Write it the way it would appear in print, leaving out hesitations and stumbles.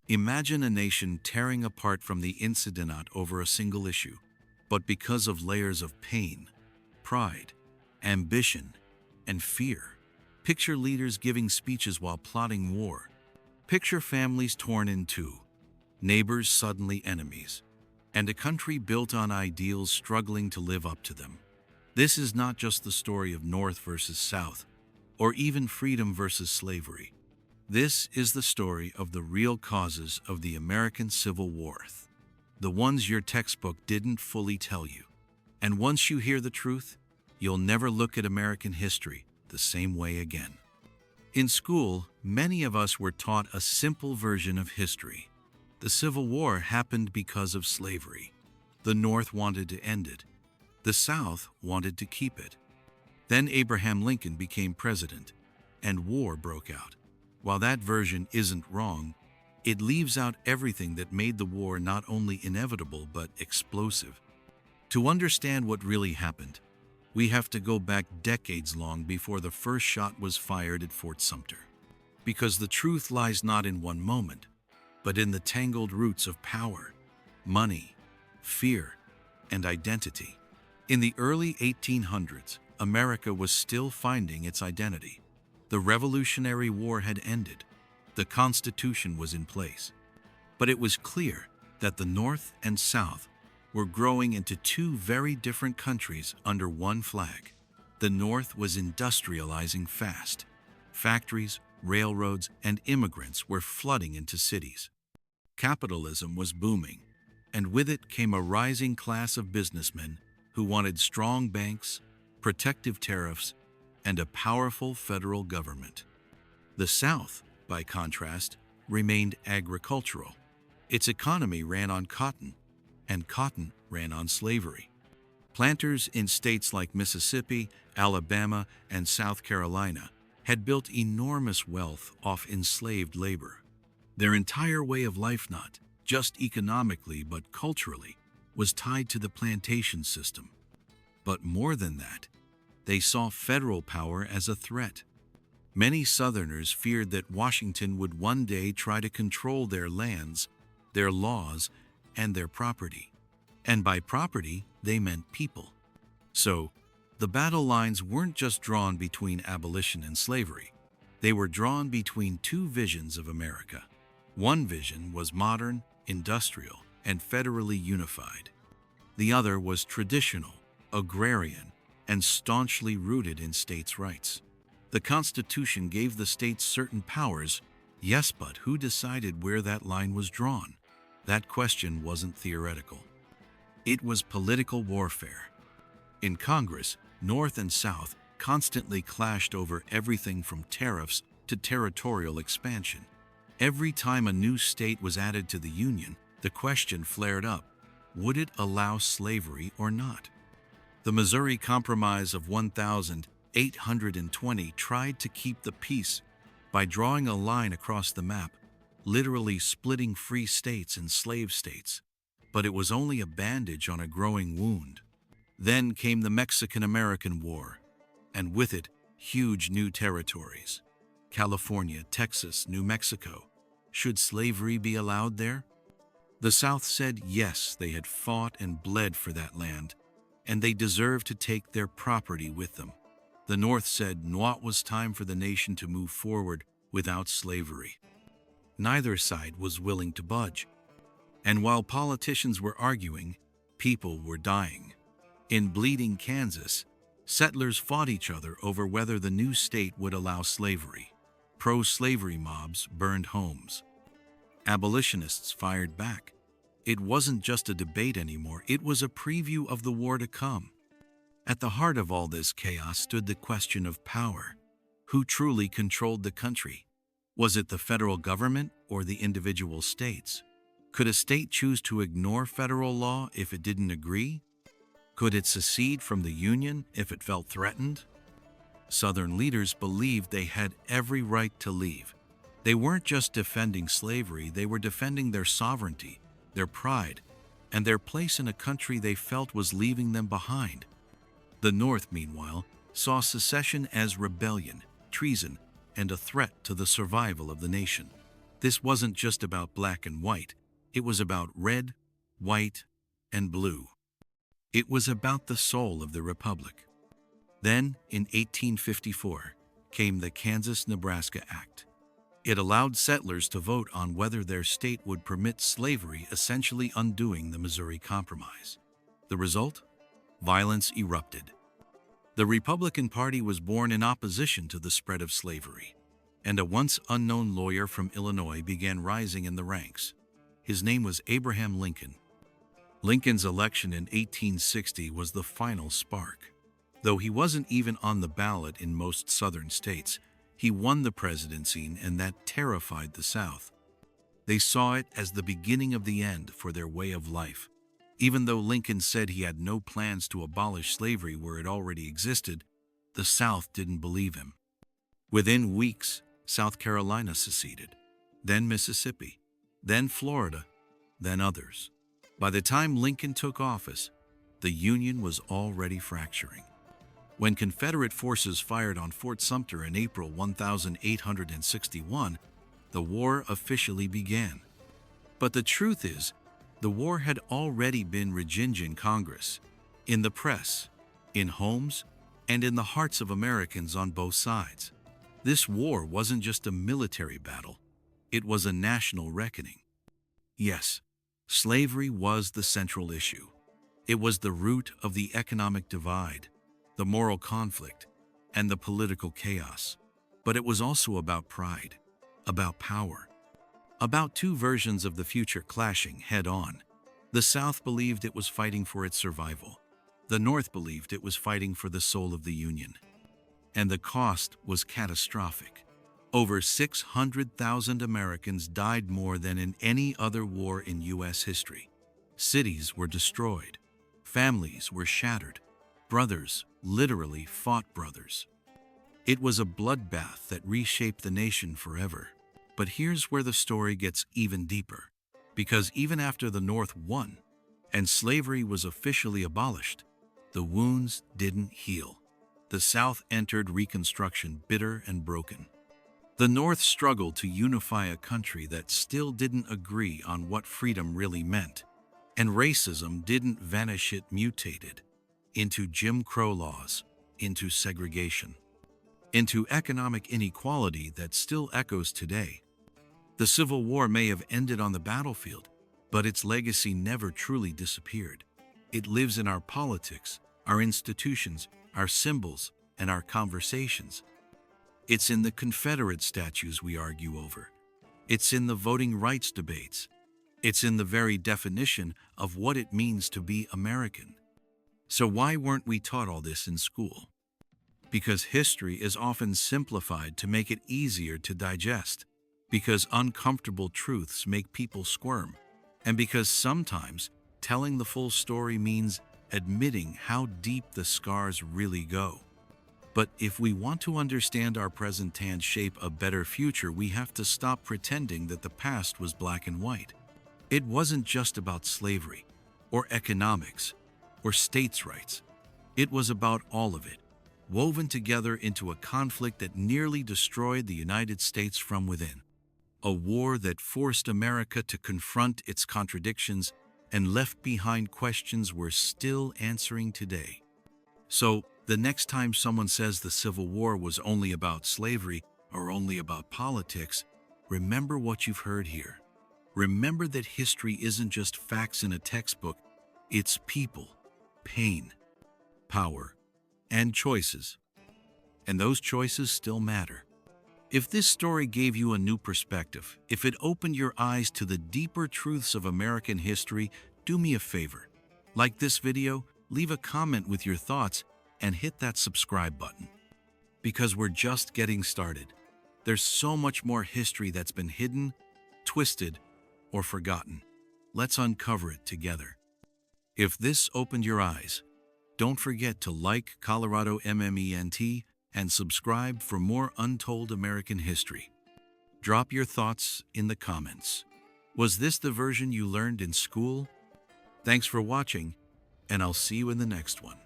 Imagine a nation tearing apart from the inside not over a single issue, but because of layers of pain, pride, ambition, and fear. Picture leaders giving speeches while plotting war. Picture families torn in two, neighbors suddenly enemies, and a country built on ideals struggling to live up to them. This is not just the story of North versus South, or even freedom versus slavery. This is the story of the real causes of the American Civil War, the ones your textbook didn't fully tell you. And once you hear the truth, you'll never look at American history the same way again. In school, many of us were taught a simple version of history. The Civil War happened because of slavery. The North wanted to end it. The South wanted to keep it. Then Abraham Lincoln became president, and war broke out. While that version isn't wrong, it leaves out everything that made the war not only inevitable but explosive. To understand what really happened, we have to go back decades long before the first shot was fired at Fort Sumter. Because the truth lies not in one moment, but in the tangled roots of power, money, fear, and identity. In the early 1800s, America was still finding its identity. The Revolutionary War had ended. The Constitution was in place. But it was clear that the North and South were growing into two very different countries under one flag. The North was industrializing fast. Factories, railroads, and immigrants were flooding into cities. Capitalism was booming, and with it came a rising class of businessmen who wanted strong banks, protective tariffs, and a powerful federal government. The South, by contrast, remained agricultural. Its economy ran on cotton, and cotton ran on slavery. Planters in states like Mississippi, Alabama, and South Carolina had built enormous wealth off enslaved labor. Their entire way of life, not just economically but culturally, was tied to the plantation system. But more than that, they saw federal power as a threat. Many Southerners feared that Washington would one day try to control their lands, their laws, and their property. And by property, they meant people. So, the battle lines weren't just drawn between abolition and slavery. They were drawn between two visions of America. One vision was modern, industrial, and federally unified. The other was traditional, agrarian, and staunchly rooted in states' rights. The Constitution gave the states certain powers, yes, but who decided where that line was drawn? That question wasn't theoretical. It was political warfare. In Congress, North and South constantly clashed over everything from tariffs to territorial expansion. Every time a new state was added to the Union, the question flared up: would it allow slavery or not? The Missouri Compromise of 1820 tried to keep the peace by drawing a line across the map, literally splitting free states and slave states. But it was only a bandage on a growing wound. Then came the Mexican-American War, and with it, huge new territories. California, Texas, New Mexico. Should slavery be allowed there? The South said yes, they had fought and bled for that land, and they deserved to take their property with them. The North said no, it was time for the nation to move forward without slavery. Neither side was willing to budge. And while politicians were arguing, people were dying. In bleeding Kansas, settlers fought each other over whether the new state would allow slavery. Pro-slavery mobs burned homes. Abolitionists fired back. It wasn't just a debate anymore, it was a preview of the war to come. At the heart of all this chaos stood the question of power. Who truly controlled the country? Was it the federal government or the individual states? Could a state choose to ignore federal law if it didn't agree? Could it secede from the Union if it felt threatened? Southern leaders believed they had every right to leave. They weren't just defending slavery, they were defending their sovereignty, their pride, and their place in a country they felt was leaving them behind. The North, meanwhile, saw secession as rebellion, treason, and a threat to the survival of the nation. This wasn't just about black and white. It was about red, white, and blue. It was about the soul of the Republic. Then, in 1854, came the Kansas-Nebraska Act. It allowed settlers to vote on whether their state would permit slavery, essentially undoing the Missouri Compromise. The result? Violence erupted. The Republican Party was born in opposition to the spread of slavery, and a once unknown lawyer from Illinois began rising in the ranks. His name was Abraham Lincoln. Lincoln's election in 1860 was the final spark. Though he wasn't even on the ballot in most southern states, he won the presidency, and that terrified the South. They saw it as the beginning of the end for their way of life. Even though Lincoln said he had no plans to abolish slavery where it already existed, the South didn't believe him. Within weeks, South Carolina seceded, then Mississippi, then Florida, then others. By the time Lincoln took office, the Union was already fracturing. When Confederate forces fired on Fort Sumter in April 1861, the war officially began. But the truth is, the war had already been raging in Congress, in the press, in homes, and in the hearts of Americans on both sides. This war wasn't just a military battle, it was a national reckoning. Yes, slavery was the central issue. It was the root of the economic divide, the moral conflict, and the political chaos. But it was also about pride, about power, about two versions of the future clashing head-on. The South believed it was fighting for its survival. The North believed it was fighting for the soul of the Union. And the cost was catastrophic. Over 600,000 Americans died, more than in any other war in U.S. history. Cities were destroyed. Families were shattered. Brothers literally fought brothers. It was a bloodbath that reshaped the nation forever. But here's where the story gets even deeper. Because even after the North won and slavery was officially abolished, the wounds didn't heal. The South entered Reconstruction bitter and broken. The North struggled to unify a country that still didn't agree on what freedom really meant. And racism didn't vanish, it mutated into Jim Crow laws, into segregation, into economic inequality that still echoes today. The Civil War may have ended on the battlefield, but its legacy never truly disappeared. It lives in our politics, our institutions, our symbols, and our conversations. It's in the Confederate statues we argue over. It's in the voting rights debates. It's in the very definition of what it means to be American. So why weren't we taught all this in school? Because history is often simplified to make it easier to digest. Because uncomfortable truths make people squirm. And because sometimes telling the full story means admitting how deep the scars really go. But if we want to understand our present and shape a better future, we have to stop pretending that the past was black and white. It wasn't just about slavery, or economics, or states' rights. It was about all of it, woven together into a conflict that nearly destroyed the United States from within. A war that forced America to confront its contradictions and left behind questions we're still answering today. So, the next time someone says the Civil War was only about slavery or only about politics, remember what you've heard here. Remember that history isn't just facts in a textbook, it's people, pain, power, and choices. And those choices still matter. If this story gave you a new perspective, if it opened your eyes to the deeper truths of American history, do me a favor. Like this video, leave a comment with your thoughts, and hit that subscribe button. Because we're just getting started. There's so much more history that's been hidden, twisted, or forgotten. Let's uncover it together. If this opened your eyes, don't forget to like Colorado MENT and subscribe for more untold American history. Drop your thoughts in the comments. Was this the version you learned in school? Thanks for watching, and I'll see you in the next one.